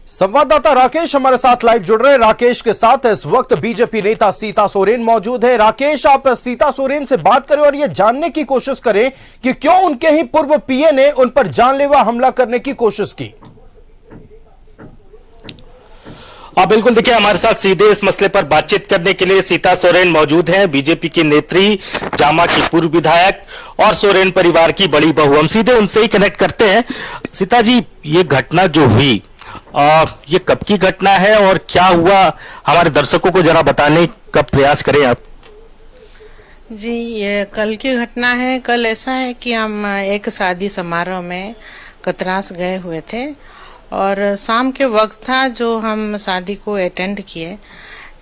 संवाददाता राकेश हमारे साथ लाइव जुड़ रहे हैं। राकेश के साथ इस वक्त बीजेपी नेता सीता सोरेन मौजूद है। राकेश, आप सीता सोरेन से बात करें और ये जानने की कोशिश करें कि क्यों उनके ही पूर्व पीए ने उन पर जानलेवा हमला करने की कोशिश की। बिल्कुल, देखिए हमारे साथ सीधे इस मसले पर बातचीत करने के लिए सीता सोरेन मौजूद हैं, बीजेपी की नेत्री, जामा की पूर्व विधायक और सोरेन परिवार की बड़ी बहू। हम सीधे उनसे ही कनेक्ट करते हैं। सीता जी, ये घटना जो हुई, ये कब की घटना है और क्या हुआ, हमारे दर्शकों को जरा बताने का प्रयास करें आप। जी, ये कल की घटना है। कल ऐसा है कि हम एक शादी समारोह में कतरास गए हुए थे और शाम के वक्त था जो हम शादी को अटेंड किए।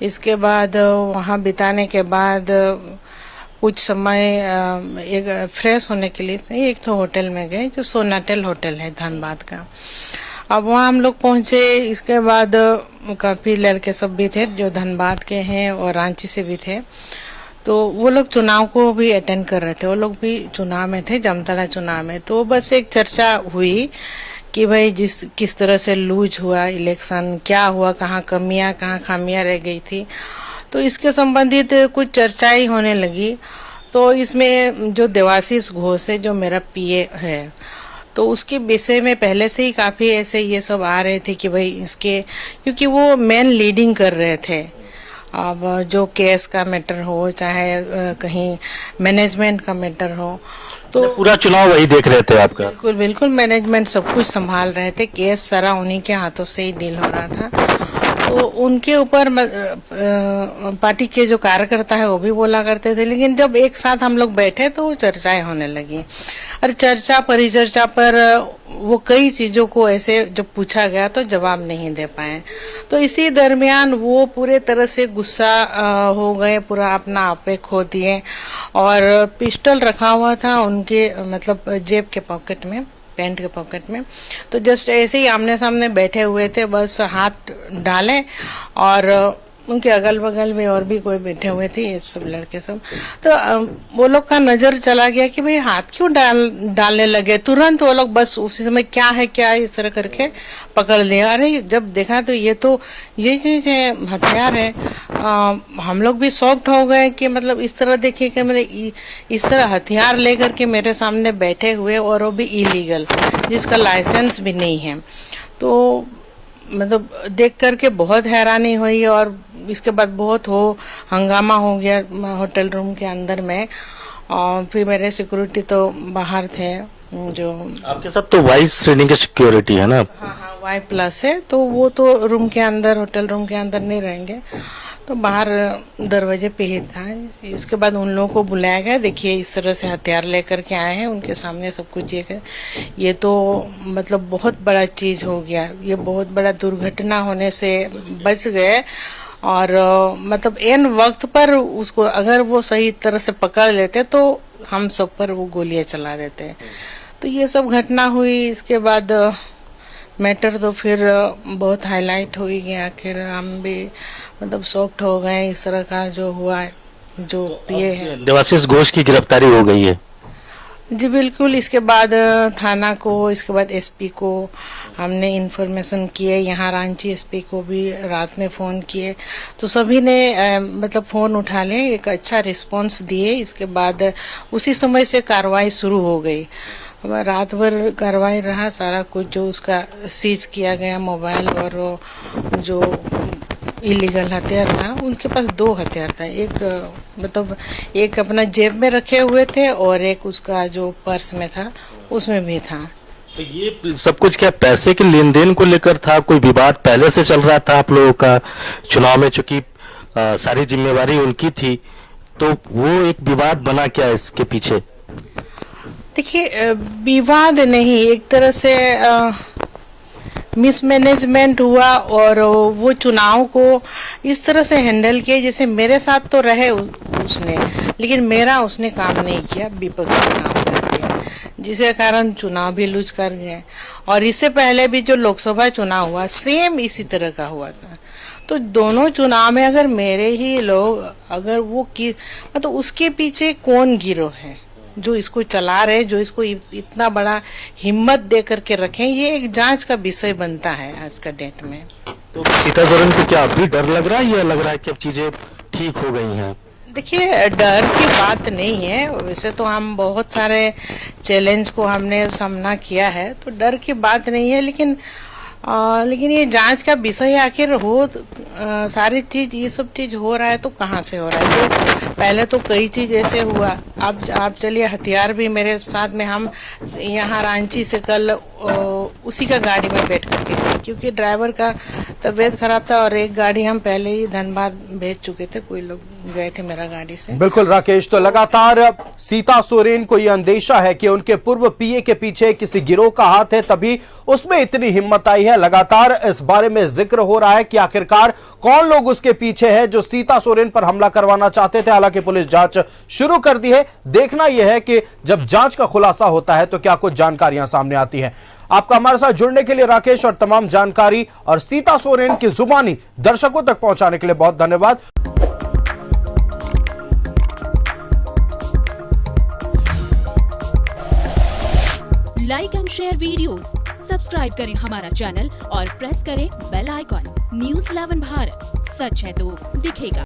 इसके बाद वहाँ बिताने के बाद कुछ समय एक फ्रेश होने के लिए एक तो होटल में गए जो सोनाटेल होटल है धनबाद का। अब वहाँ हम लोग पहुँचे। इसके बाद काफ़ी लड़के सब भी थे जो धनबाद के हैं और रांची से भी थे। तो वो लोग चुनाव को भी अटेंड कर रहे थे, वो लोग भी चुनाव में थे, जामताड़ा चुनाव में। तो बस एक चर्चा हुई कि भाई किस तरह से लूज हुआ इलेक्शन, क्या हुआ, कहाँ कमियां कहाँ खामियां रह गई थी। तो इसके संबंधित कुछ चर्चाएं होने लगी। तो इसमें जो देवाशीष घोष है जो मेरा पीए है, तो उसके विषय में पहले से ही काफ़ी ऐसे ये सब आ रहे थे कि भाई इसके, क्योंकि वो मेन लीडिंग कर रहे थे। अब जो केस का मैटर हो चाहे कहीं मैनेजमेंट का मैटर हो, तो पूरा चुनाव वही देख रहे थे आपका। बिल्कुल बिल्कुल, मैनेजमेंट सब कुछ संभाल रहे थे। केस सारा उन्हीं के हाथों से ही डील हो रहा था। तो उनके ऊपर पार्टी के जो कार्यकर्ता है वो भी बोला करते थे। लेकिन जब एक साथ हम लोग बैठे तो चर्चाएं होने लगी और चर्चा परिचर्चा पर वो कई चीजों को ऐसे जब पूछा गया तो जवाब नहीं दे पाए। तो इसी दरमियान वो पूरे तरह से गुस्सा हो गए, पूरा अपना आपे खो दिए और पिस्टल रखा हुआ था उनके मतलब जेब के पॉकेट में, पैंट के पॉकेट में। तो जस्ट ऐसे ही आमने सामने बैठे हुए थे, बस हाथ डाले और उनके अगल बगल में और भी कोई बैठे हुए थे, ये सब लड़के सब। तो वो लोग का नजर चला गया कि भाई हाथ क्यों डालने लगे। तुरंत वो लोग बस उसी समय क्या है क्या है इस तरह करके पकड़ लिया। अरे जब देखा तो ये चीज है, हथियार है। हम लोग भी शॉक्ड हो गए कि मतलब इस तरह देखिए कि मतलब इस तरह हथियार लेकर के मेरे सामने बैठे हुए और वो भी इलीगल, जिसका लाइसेंस भी नहीं है। तो मतलब देख करके बहुत हैरानी हुई और इसके बाद बहुत हंगामा हो गया होटल रूम के अंदर में। और फिर मेरे सिक्योरिटी तो बाहर थे। जो आपके साथ तो वाइस श्रेणी की सिक्योरिटी है ना? हाँ, वाई प्लस है। तो वो तो रूम के अंदर, होटल रूम के अंदर नहीं रहेंगे, तो बाहर दरवाजे पे ही था। इसके बाद उन लोगों को बुलाया गया। देखिए इस तरह से हथियार लेकर के आए हैं, उनके सामने सब कुछ ये तो मतलब बहुत बड़ा चीज हो गया। ये बहुत बड़ा दुर्घटना होने से बच गए और मतलब एन वक्त पर उसको अगर वो सही तरह से पकड़ लेते तो हम सब पर वो गोलियां चला देते। तो ये सब घटना हुई। इसके बाद मैटर तो फिर बहुत हाईलाइट हो गया। आखिर हम भी मतलब शॉक्ड हो गए इस तरह का जो हुआ, जो पिए है। देवाशीष घोष की गिरफ्तारी हो गई है? जी बिल्कुल। इसके बाद थाना को, इसके बाद एसपी को हमने इन्फॉर्मेशन किए। यहाँ रांची एसपी को भी रात में फ़ोन किए, तो सभी ने मतलब फ़ोन उठा ले, एक अच्छा रिस्पांस दिए। इसके बाद उसी समय से कार्रवाई शुरू हो गई। रात भर कार्रवाई रहा। सारा कुछ जो उसका सीज किया गया, मोबाइल और जो इलीगल हथियार था, उनके पास 2 हथियार था। एक मतलब एक अपना जेब में रखे हुए थे और एक उसका जो पर्स में था उसमें भी था। तो ये सब कुछ क्या पैसे के लेन देन को लेकर था? कोई विवाद पहले से चल रहा था आप लोगों का? चुनाव में चूंकि सारी जिम्मेवारी उनकी थी, तो वो एक विवाद बना क्या इसके पीछे? देखिए विवाद नहीं, एक तरह से मिसमैनेजमेंट हुआ और वो चुनाव को इस तरह से हैंडल किया जैसे मेरे साथ तो रहे उसने, लेकिन मेरा उसने काम नहीं किया, विपक्ष का काम कर दिया, जिसके कारण चुनाव भी लूज कर गए। और इससे पहले भी जो लोकसभा चुनाव हुआ सेम इसी तरह का हुआ था। तो दोनों चुनाव में अगर मेरे ही लोग, अगर वो मतलब उसके पीछे कौन गिरोह है, जो इसको चला रहे, जो इसको इतना बड़ा हिम्मत दे करके रखें, ये एक जांच का विषय बनता है आज का डेट में। तो सीता सोरेन को क्या अभी डर लग रहा है या लग रहा है कि अब चीजें ठीक हो गई हैं? देखिए, डर की बात नहीं है। वैसे तो हम बहुत सारे चैलेंज को हमने सामना किया है, तो डर की बात नहीं है, लेकिन ये जांच का विषय है। आखिर सारी चीज, ये सब चीज हो रहा है तो कहाँ से हो रहा है? तो पहले तो कई चीज ऐसे हुआ। अब आप चलिए, हथियार भी मेरे साथ में, हम यहाँ रांची से कल उसी का गाड़ी में बैठ करके गए, क्योंकि ड्राइवर का तबीयत खराब था और एक गाड़ी हम पहले ही धनबाद भेज चुके थे, कोई लोग गए थे मेरा गाड़ी से। बिल्कुल राकेश, तो लगातार सीता सोरेन को यह अंदेशा है कि उनके पूर्व पीए के पीछे किसी गिरोह का हाथ है, तभी उसमें इतनी हिम्मत आई है। लगातार इस बारे में जिक्र हो रहा है कि आखिरकार कौन लोग उसके पीछे है जो सीता सोरेन पर हमला करवाना चाहते थे। हालांकि पुलिस जांच शुरू कर दी है। देखना यह है कि जब जांच का खुलासा होता है तो क्या कुछ जानकारियां सामने आती हैं। आपका हमारे साथ जुड़ने के लिए राकेश, और तमाम जानकारी और सीता सोरेन की जुबानी दर्शकों तक पहुंचाने के लिए बहुत धन्यवाद। Like and share videos, subscribe करें हमारा चैनल और प्रेस करें बेल आइकॉन। न्यूज़ 11 भारत, सच है तो दिखेगा।